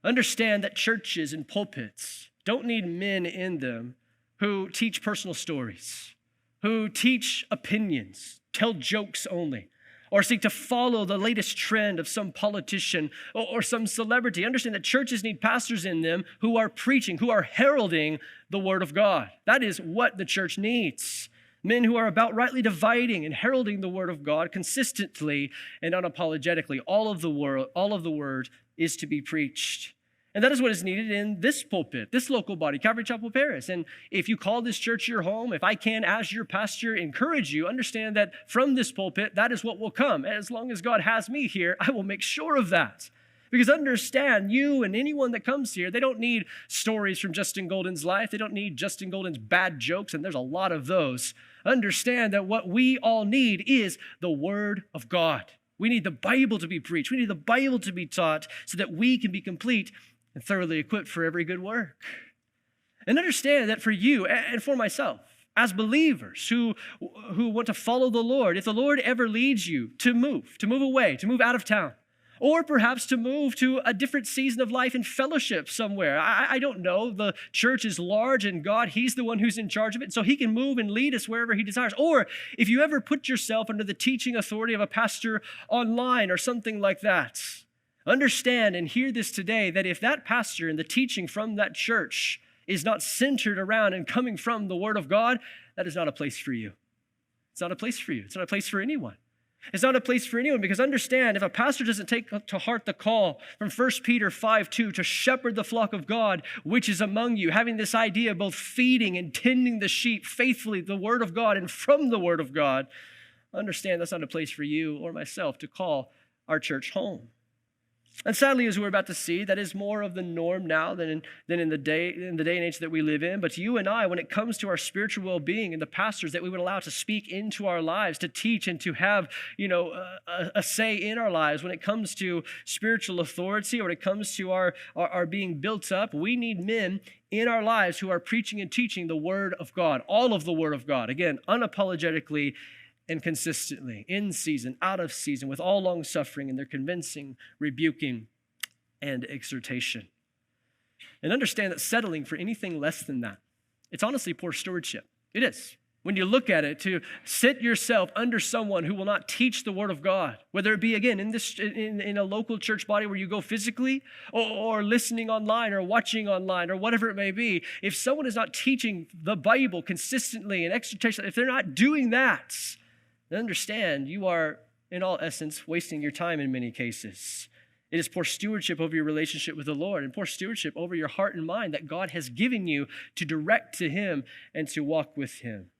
Understand that churches and pulpits don't need men in them who teach personal stories, who teach opinions, tell jokes only, or seek to follow the latest trend of some politician or some celebrity. Understand that churches need pastors in them who are preaching, who are heralding the word of God. That is what the church needs. Men who are about rightly dividing and heralding the word of God consistently and unapologetically. All of the word is to be preached. And that is what is needed in this pulpit, this local body, Calvary Chapel Paris. And if you call this church your home, if I can, as your pastor, encourage you, understand that from this pulpit, that is what will come. As long as God has me here, I will make sure of that. Because understand, you and anyone that comes here, they don't need stories from Justin Golden's life. They don't need Justin Golden's bad jokes, and there's a lot of those. Understand that what we all need is the Word of God. We need the Bible to be preached. We need the Bible to be taught so that we can be complete and thoroughly equipped for every good work. And understand that for you and for myself, as believers who want to follow the Lord, if the Lord ever leads you to move away, to move out of town, or perhaps to move to a different season of life in fellowship somewhere. I don't know. The church is large and God, He's the one who's in charge of it, so He can move and lead us wherever He desires. Or if you ever put yourself under the teaching authority of a pastor online or something like that, understand and hear this today, that if that pastor and the teaching from that church is not centered around and coming from the Word of God, that is not a place for you. It's not a place for you. It's not a place for anyone. It's not a place for anyone, because understand, if a pastor doesn't take to heart the call from 1 Peter 5:2 to shepherd the flock of God, which is among you, having this idea of both feeding and tending the sheep faithfully, the Word of God and from the Word of God, understand that's not a place for you or myself to call our church home. And sadly, as we're about to see, that is more of the norm now than in the day and age that we live in. But you and I, when it comes to our spiritual well-being and the pastors that we would allow to speak into our lives, to teach and to have, a say in our lives, when it comes to spiritual authority or when it comes to our being built up, we need men in our lives who are preaching and teaching the Word of God, all of the Word of God. Again, unapologetically and consistently, in season, out of season, with all long suffering, and their convincing, rebuking, and exhortation. And understand that settling for anything less than that, it's honestly poor stewardship. It is. When you look at it, to sit yourself under someone who will not teach the Word of God, whether it be, again, in a local church body where you go physically, or listening online or watching online or whatever it may be, if someone is not teaching the Bible consistently and exhortation, if they're not doing that, then understand you are, in all essence, wasting your time in many cases. It is poor stewardship over your relationship with the Lord and poor stewardship over your heart and mind that God has given you to direct to Him and to walk with Him.